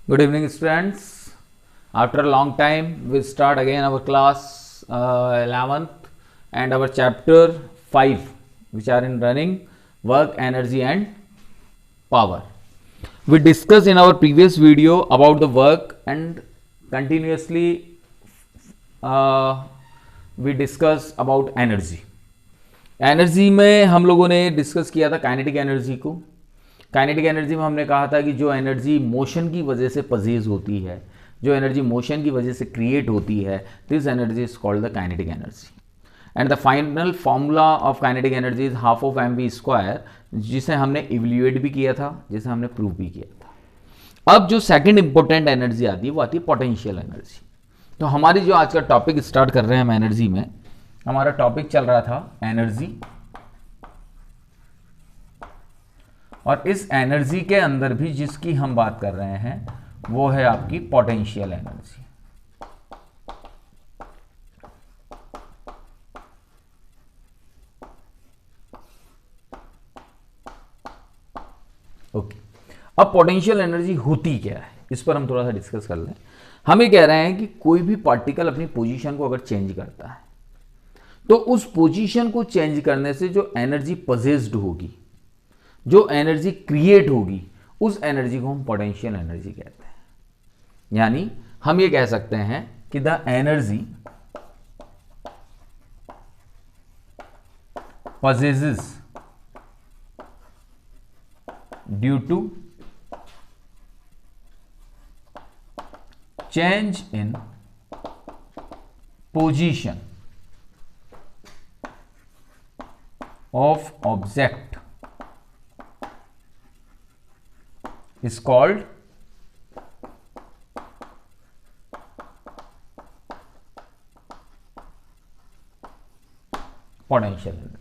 Good evening, students. After a long time, we start again our class 11th and our chapter 5, which are in running work, energy, and power. We discussed in our previous video about the work, and continuously we discuss about energy. Energy में हम लोगों ने discuss किया था kinetic energy को. Kinetic energy में हमने कहा था कि जो एनर्जी मोशन की वजह से पजेज होती है, जो एनर्जी मोशन की वजह से क्रिएट होती है, this energy is called the kinetic energy. And the final formula of kinetic energy is half of M V square, जिसे हमने इवेल्युएट भी किया था, जिसे हमने प्रूव भी किया था. अब जो सेकंड इंपॉर्टेंट एनर्जी आती है वो आती है पोटेंशियल एनर्जी. तो हमारी जो आज का टॉपिक स्टार्ट कर रहे हैं हम एनर्जी में, हमारा टॉपिक चल रहा था एनर्जी, और इस एनर्जी के अंदर भी जिसकी हम बात कर रहे हैं वो है आपकी पोटेंशियल एनर्जी. ओके, अब पोटेंशियल एनर्जी होती क्या है, इस पर हम थोड़ा सा डिस्कस कर लें. हम ये कह रहे हैं कि कोई भी पार्टिकल अपनी पोजीशन को अगर चेंज करता है तो उस पोजीशन को चेंज करने से जो एनर्जी पजेस्ड होगी, जो एनर्जी क्रिएट होगी, उस एनर्जी को हम पोटेंशियल एनर्जी कहते हैं. यानी हम ये कह सकते हैं कि the energy possesses due to change in position of object is called potential energy.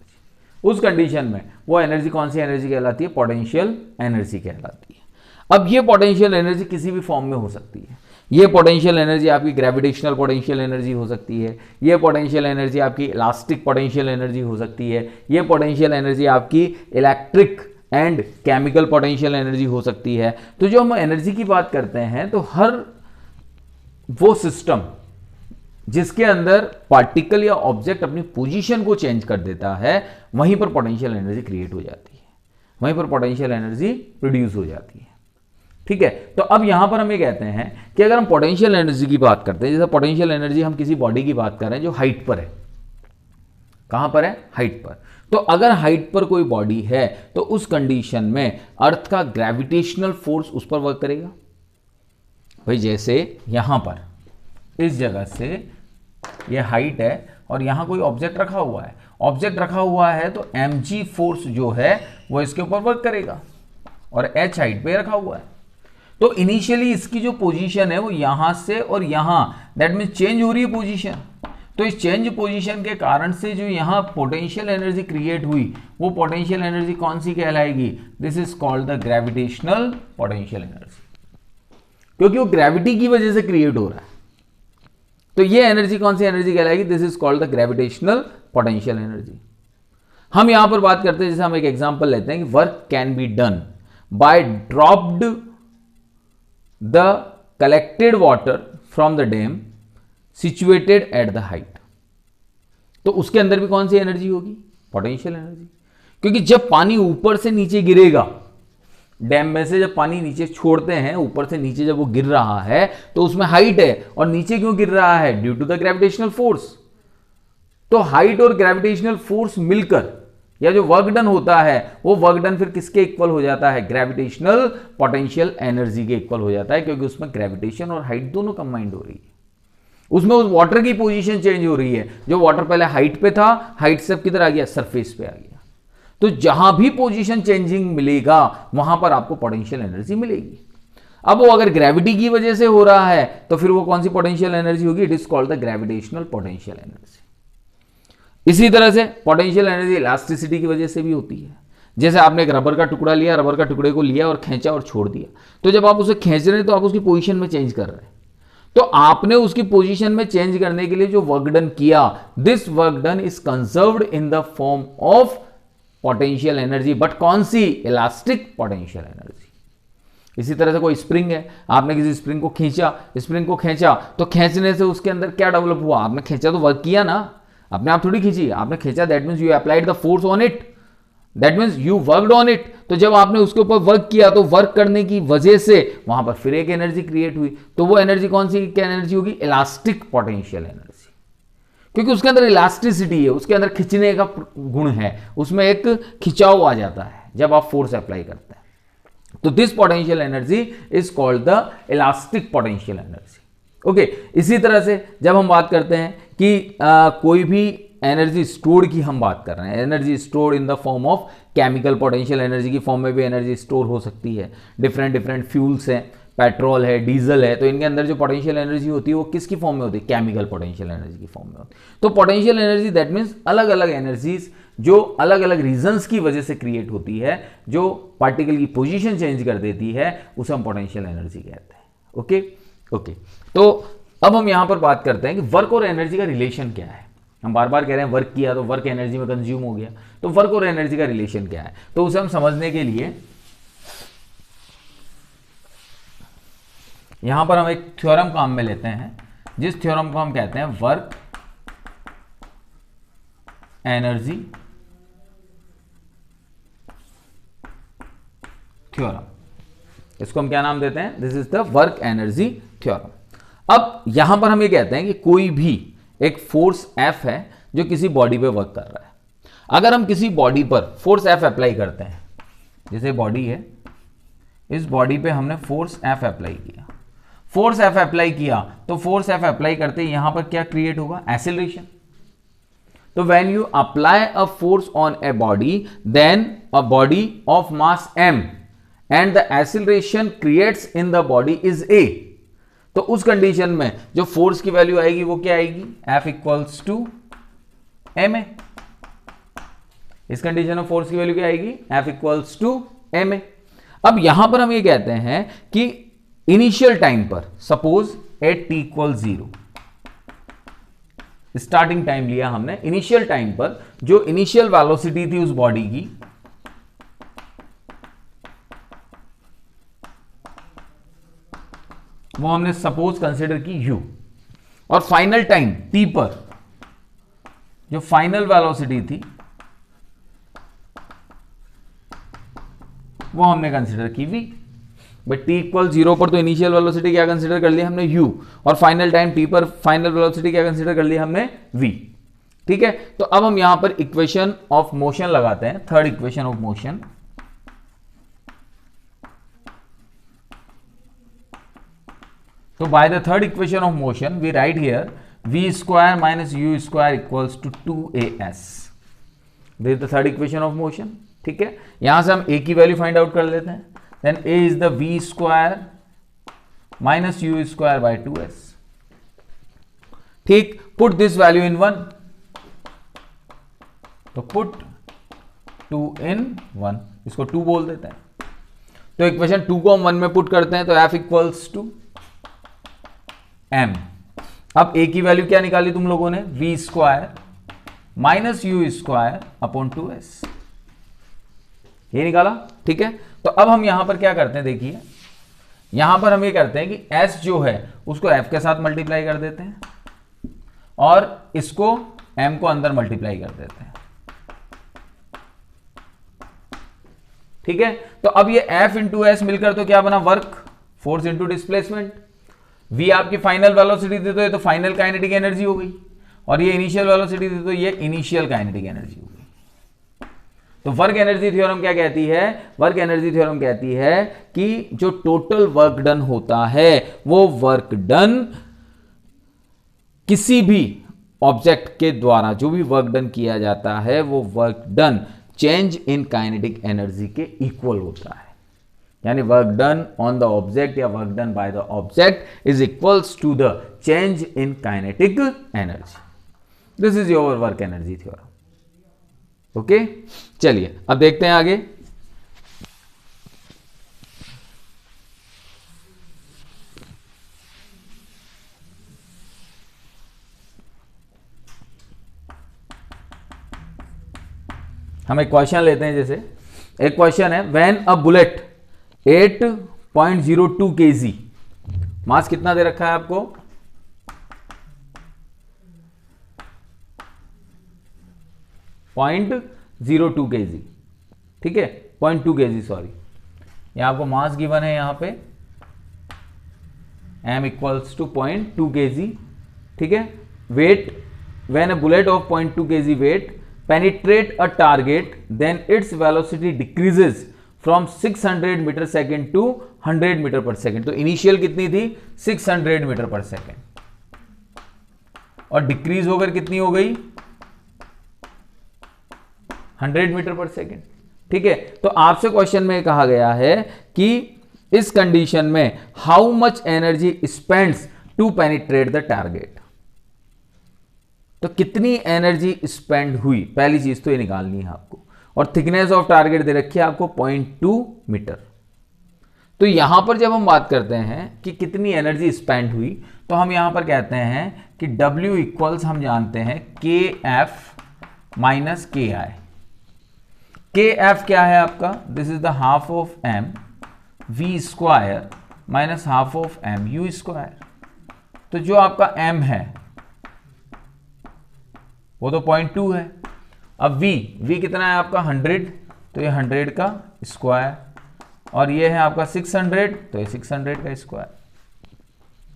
उस कंडीशन में वो एनर्जी कौन सी एनर्जी कहलाती है? पोटेंशियल एनर्जी कहलाती है. अब ये पोटेंशियल एनर्जी किसी भी फॉर्म में हो सकती है. ये पोटेंशियल एनर्जी आपकी ग्रेविटेशनल पोटेंशियल एनर्जी हो सकती है, ये पोटेंशियल एनर्जी आपकी इलास्टिक पोटेंशियल एनर्जी हो सकती है, ये पोटेंशियल एनर्जी आपकी electric and chemical potential energy हो सकती है. तो जो हम एनर्जी की बात करते हैं तो हर वो सिस्टम जिसके अंदर पार्टिकल या ऑब्जेक्ट अपनी पोजीशन को चेंज कर देता है, वहीं पर पोटेंशियल एनर्जी क्रिएट हो जाती है, वहीं पर पोटेंशियल एनर्जी प्रोड्यूस हो जाती है. ठीक है, तो अब यहां पर हम ये कहते हैं कि अगर हम पोटेंशियल एनर्जी की बात करते हैं, जैसे पोटेंशियल एनर्जी हम किसी बॉडी की बात कर रहे हैं जो हाइट पर है. कहां पर है? हाइट पर. तो अगर हाइट पर कोई बॉडी है तो उस कंडीशन में अर्थ का ग्रेविटेशनल फोर्स उस पर वर्क करेगा. भाई जैसे यहां पर इस जगह से ये हाइट है और यहां कोई ऑब्जेक्ट रखा हुआ है, ऑब्जेक्ट रखा हुआ है तो mg फोर्स जो है वो इसके ऊपर वर्क करेगा, और h हाइट पे रखा हुआ है. तो इनिशियली इसकी जो पोजीशन है वो यहां से और यहां, दैट मीन चेंज हो रही है पोजीशन. तो इस चेंज पोजीशन के कारण से जो यहां पोटेंशियल एनर्जी क्रिएट हुई, वो पोटेंशियल एनर्जी कौन सी कहलाएगी? This is called the gravitational potential energy, क्योंकि वो ग्रेविटी की वजह से क्रिएट हो रहा है. तो ये एनर्जी कौन सी एनर्जी कहलाएगी? This is called the gravitational potential energy. हम यहां पर बात करते हैं, जैसे हम एक एग्जांपल लेते हैं कि work can be done by dropped the collected water from the dam situated at the height. तो उसके अंदर भी कौन सी एनर्जी होगी? Potential energy. क्योंकि जब पानी ऊपर से नीचे गिरेगा, डैम में से जब पानी नीचे छोड़ते हैं, ऊपर से नीचे जब वो गिर रहा है तो उसमें हाइट है, और नीचे क्यों गिर रहा है? Due to the gravitational force. तो हाइट और ग्रेविटेशनल फोर्स मिलकर या जो वर्क डन होता है वो वर्क डन फिर किसके इक्वल हो जाता है? ग्रेविटेशनल पोटेंशियल एनर्जी के इक्वल हो जाता है, क्योंकि उसमें ग्रेविटेशन और हाइट दोनों कंबाइंड हो रही है. उसमें उस वाटर की पोजीशन चेंज हो रही है. जो वाटर पहले हाइट पे था, हाइट से किधर आ गया? सरफेस पे आ गया. तो जहां भी पोजीशन चेंजिंग मिलेगा वहां पर आपको पोटेंशियल एनर्जी मिलेगी. अब वो अगर ग्रेविटी की वजह से हो रहा है तो फिर वो कौन सी पोटेंशियल एनर्जी होगी? It is called the gravitational potential energy. इसी तरह से पोटेंशियल एनर्जी इलास्टिसिटी की वजह से भी होती है. जैसे आपने एक रबर का टुकड़ा लिया, रबर का टुकड़े को लिया और खींचा और छोड़ दिया, तो जब आप उसे खींच रहे हैं तो आप उसकी पोजीशन में चेंज कर रहे हैं. तो आपने उसकी पोजीशन में चेंज करने के लिए जो वर्क डन किया, this work done is conserved in the form of potential energy. But कौन सी? Elastic potential energy. इसी तरह से कोई स्प्रिंग है, आपने किसी स्प्रिंग को खींचा तो खींचने से उसके अंदर क्या डेवलप हुआ, आपने खींचा तो वर्क किया ना, अपने आप थोड़ी खींची, आपने खींचा, that means you applied the force on it, that means you worked on it. तो जब आपने उसके ऊपर वर्क किया तो वर्क करने की वजह से वहां पर फिर एक एनर्जी क्रिएट हुई, तो वो एनर्जी कौन सी क्या एनर्जी होगी, इलास्टिक पोटेंशियल एनर्जी, क्योंकि उसके अंदर इलास्टिसिटी है, उसके अंदर खिंचने का गुण है, उसमें एक खिंचाव आ जाता है जब आप फोर्स अप्लाई करते हैं। तो this potential energy is called the elastic potential energy. Okay, इसी तरह से जब हम बात करते हैं कि कोई भी एनर्जी स्टोर की हम बात कर रहे हैं, energy store in the form of chemical potential energy की फॉर्म में भी एनर्जी स्टोर हो सकती है। डिफरेंट फ्यूल्स हैं, पेट्रोल है, डीजल है, तो इनके अंदर जो पोटेंशियल एनर्जी होती है वो किसकी फॉर्म में होती है, केमिकल पोटेंशियल एनर्जी की फॉर्म में होती है। तो पोटेंशियल एनर्जी दैट मीन्स अलग अलग एनर्जीज जो अलग अलग रीजंस की वजह से क्रिएट होती है, जो पार्टिकल की पोजीशन चेंज कर देती है, उसे हम पोटेंशियल एनर्जी कहते हैं। ओके ओके, तो अब हम यहां पर बात करते हैं कि वर्क और एनर्जी का रिलेशन क्या है। हम बार बार कह रहे हैं वर्क किया तो वर्क एनर्जी में कंज्यूम हो गया, तो वर्क और एनर्जी का रिलेशन क्या है, तो उसे हम समझने के लिए यहां पर हम एक थ्योरम काम में लेते हैं, जिस थ्योरम को हम कहते हैं वर्क एनर्जी थ्योरम। इसको हम क्या नाम देते हैं, this is the work energy theorem. अब यहां पर हम ये कहते हैं कि कोई भी एक फोर्स F है जो किसी बॉडी पे वर्क कर रहा है। अगर हम किसी बॉडी पर फोर्स F अप्लाई करते हैं, जैसे बॉडी है, इस बॉडी पे हमने फोर्स F अप्लाई किया, फोर्स F अप्लाई किया, तो फोर्स F अप्लाई करते ही यहां पर क्या क्रिएट होगा, एक्सेलरेशन। तो when you apply a force on a body, then a body of mass m and the acceleration creates in the body is a, तो उस कंडीशन में जो फोर्स की वैल्यू आएगी वो क्या आएगी, F इक्वल्स टू ma। इस कंडीशन में फोर्स की वैल्यू क्या आएगी, F इक्वल्स टू ma। अब यहां पर हम ये कहते हैं कि इनिशियल टाइम पर, suppose at t equal 0, starting time लिया हमने, इनिशियल टाइम पर जो इनिशियल वेलोसिटी थी उस बॉडी की, वो हमने सपोज कंसिडर की u, और फाइनल टाइम t पर जो फाइनल वेलोसिटी थी वो हमने कंसिडर की v। बट t इक्वल 0 पर तो इनिशियल वेलोसिटी क्या कंसिडर कर लिया हमने u, और फाइनल टाइम t पर फाइनल वेलोसिटी क्या कंसिडर कर लिया हमने v। ठीक है, तो अब हम यहां पर इक्वेशन ऑफ मोशन लगाते हैं, third equation of motion. So by the third equation of motion, we write here v square minus u square equals to 2as. This is the third equation of motion. ठीक है, यहां से हम a की value find out कर लेते हैं। Then a is the v square minus u square by 2s. ठीक, put this value in 1. तो put 2 in 1, इसको 2 बोल देते हैं। तो इक्वेशन 2 को हम 1 में पुट करते हैं, तो f इक्वल्स टू m। अब a की वैल्यू क्या निकाली तुम लोगों ने, v square minus you square upon 2s, ये निकाला। ठीक है, तो अब हम यहां पर क्या करते हैं, देखिए यहां पर हम ये करते हैं कि s जो है उसको f के साथ मल्टीप्लाई कर देते हैं, और इसको m को अंदर मल्टीप्लाई कर देते हैं। ठीक है, तो अब ये f इंटू एस मिलकर तो क्या बना, work, force into displacement. v आपकी फाइनल वेलोसिटी थी तो ये तो फाइनल काइनेटिक एनर्जी हो गई, और ये इनिशियल वेलोसिटी थी तो ये इनिशियल काइनेटिक एनर्जी हो गई। तो वर्क एनर्जी थ्योरम क्या कहती है, वर्क एनर्जी थ्योरम कहती है कि जो टोटल वर्क डन होता है वो वर्क डन किसी भी ऑब्जेक्ट के द्वारा, जो भी वर्क डन किया जाता है वो work done change in kinetic energy के इक्वल होता है। यानी work done on the object या work done by the object is equals to the change in kinetic energy. This is your work energy theorem. Okay, चलिए अब देखते हैं आगे। हम एक क्वेश्चन लेते हैं, जैसे एक क्वेश्चन है, व्हेन अ बुलेट 8 0.02 kg। मास कितना दे रखा है आपको? 0.02 kg, ठीक है, 0.2 kg, सॉरी, यहां आपको मास गिवन है यहां पे m इक्वल्स टू 0.2 kg, ठीक है। Weight, when a bullet of 0.2 kg weight penetrate a target, then its velocity decreases from 600 metre second to 100 metre पर सेकेंड। तो इनिशियल कितनी थी? 600 मीटर पर सेकेंड, और डिक्रीज होकर कितनी हो गई? 100 मीटर पर सेकेंड, ठीक है। तो आपसे क्वेश्चन में कहा गया है कि इस कंडीशन में how much energy spends to penetrate the target. तो कितनी एनर्जी स्पेंड हुई, पहली चीज तो ये निकालनी है आपको। और थिकनेस ऑफ टारगेट दे रखी है आपको 0.2 मीटर। तो यहां पर जब हम बात करते हैं कि कितनी एनर्जी स्पेंड हुई, तो हम यहां पर कहते हैं कि W इक्वल्स हम जानते हैं KF माइनस KI। KF क्या है आपका? This is the half of M V square minus half of M U square. तो जो आपका M है वो तो 0.2 है। अब V कितना है आपका? 100, तो ये 100 का स्क्वायर, और ये है आपका 600, तो ये 600 का स्क्वायर,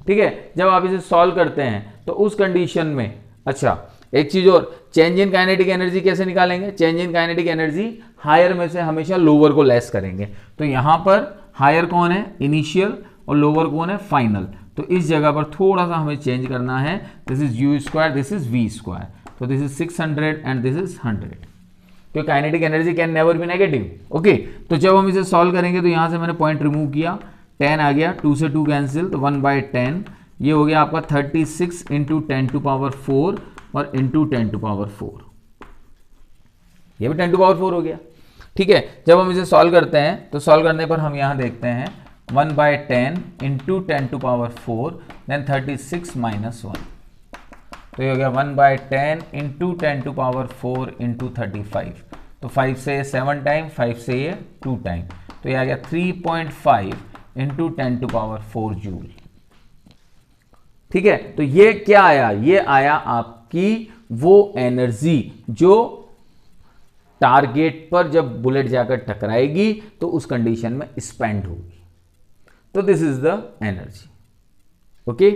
ठीक है। जब आप इसे सॉल्व करते हैं तो उस कंडीशन में, अच्छा एक चीज और, चेंज इन काइनेटिक एनर्जी कैसे निकालेंगे? Change in kinetic energy higher में से हमेशा लोअर को लेस करेंगे। तो यहां पर हायर कौन है? इनिशियल, और लोअर कौन है? फाइनल। तो इस जगह पर थोड़ा सा हमें चेंज करना है। This is U square, this is V square, तो this is 600 and this is 100। तो kinetic energy can never be negative, okay. तो जब हम इसे सॉल्व करेंगे तो यहां से मैंने पॉइंट रिमूव किया, 10 आ गया, 2 से 2 कैंसिल, तो 1/10, ये हो गया आपका 36 इंटू 10⁴ और इंटू 10⁴, ये भी 10⁴ हो गया, ठीक है। जब हम इसे सॉल्व करते हैं तो सॉल्व करने पर हम यहां देखते हैं 1/10 इंटू 10⁴, देन 36 माइनस 1, तो ये हो गया 1/10 इंटू 10⁴ इंटू 35, तो 5 से 7 टाइम, 5 से ये 2 टाइम, तो ये आ गया 3.5 इंटू 10⁴ जूल, ठीक है। तो ये क्या आया? ये आया आपकी वो एनर्जी जो टारगेट पर जब बुलेट जाकर टकराएगी तो उस कंडीशन में स्पेंड होगी। तो this is the energy, okay.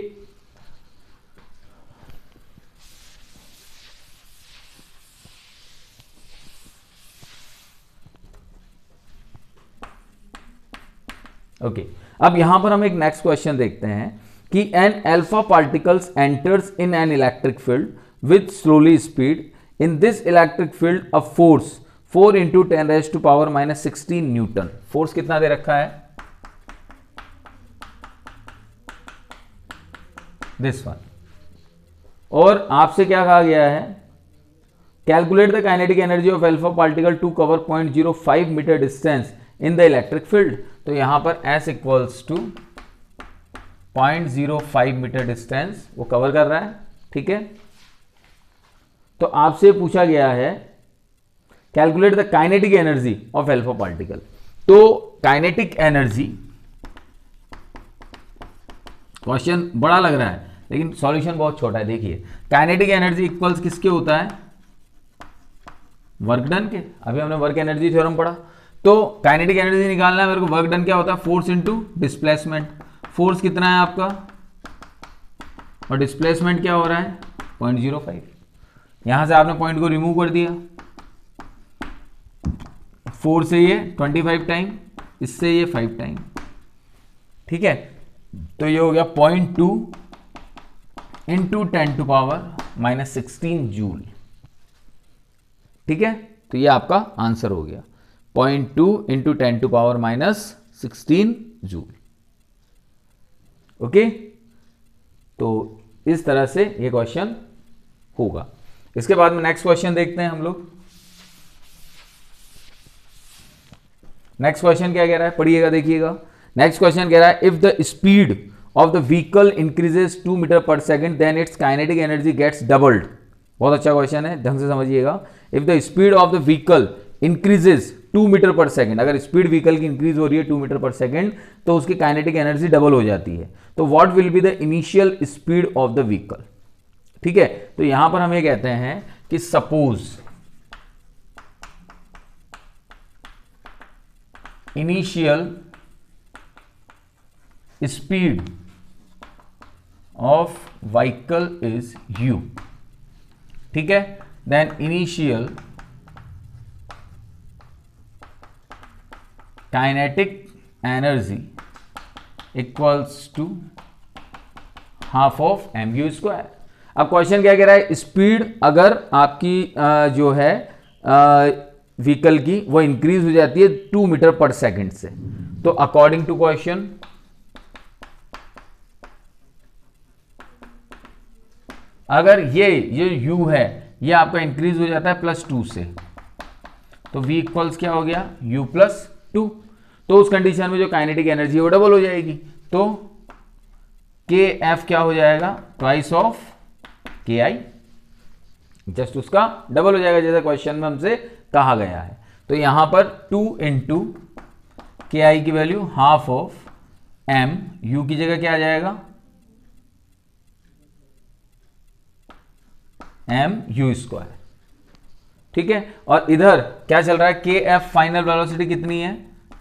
Okay, अब यहां पर हम एक नेक्स्ट क्वेश्चन देखते हैं कि an alpha particles enters in an electric field with slowly speed. In this electric field a force 4 into 10⁻⁻16 newton. Force कितना दे रखा है? This one. और आपसे क्या कहा गया है? Calculate the kinetic energy of alpha particle to cover 0.05 metre distance in the electric field. तो यहां पर S equals to 0.05 metre distance वो कवर कर रहा है, ठीक है। तो आपसे पूछा गया है calculate the kinetic energy of alpha particle. तो काइनेटिक एनर्जी, क्वेश्चन बड़ा लग रहा है लेकिन सॉल्यूशन बहुत छोटा है। देखिए, काइनेटिक एनर्जी इक्वल्स किसके होता है? वर्क डन के। अभी हमने वर्क एनर्जी थ्योरम पढ़ा। तो काइनेटिक एनर्जी निकालना है मेरे को, वर्क डन क्या होता है? Force into displacement. फोर्स कितना है आपका और डिस्प्लेसमेंट क्या हो रहा है? 0.05। यहां से आपने पॉइंट को रिमूव कर दिया, 4 से ये 25 टाइम, इससे ये 5 टाइम, ठीक है। तो ये हो गया 0.2 इंटू 10⁻⁻16 जूल, ठीक है। तो ये आपका आंसर हो गया 0.2 इंटू 10⁻⁻16 जूल, ओके। तो इस तरह से ये क्वेश्चन होगा। इसके बाद में नेक्स्ट क्वेश्चन देखते हैं हम लोग। नेक्स्ट क्वेश्चन क्या कह रहा है? पढ़िएगा, देखिएगा। नेक्स्ट क्वेश्चन कह रहा है if the speed of the vehicle increases 2 metre पर second then its kinetic energy gets doubled. बहुत अच्छा क्वेश्चन है, ढंग से समझिएगा। If the speed of the vehicle increases 2 metre पर सेकेंड, अगर स्पीड व्हीकल की इंक्रीज हो रही है 2 मीटर पर सेकेंड तो उसकी काइनेटिक एनर्जी डबल हो जाती है। तो what will be the initial speed of the vehicle. ठीक है, तो यहां पर हम ये कहते हैं कि suppose initial speed of vehicle is u। ठीक है, then initial kinetic energy equals to half of mu square. अब क्वेश्चन क्या कह रहा है, स्पीड अगर आपकी जो है व्हीकल की वो इंक्रीज हो जाती है 2 मीटर पर सेकेंड से, तो अकॉर्डिंग टू क्वेश्चन अगर ये u है ये आपका इंक्रीज हो जाता है +2 से, तो v इक्वल्स क्या हो गया u +2। तो उस कंडीशन में जो काइनेटिक एनर्जी है वो डबल हो जाएगी, तो kf क्या हो जाएगा, ट्वाइस ऑफ ki, जस्ट उसका डबल हो जाएगा जैसे क्वेश्चन में हमसे कहा गया है। तो यहां पर 2 इंटू के आई की value half of m, u की जगह क्या आ जाएगा mu स्क्वायर। ठीक है, और इधर क्या चल रहा है, के एफ फाइनल वेलोसिटी कितनी है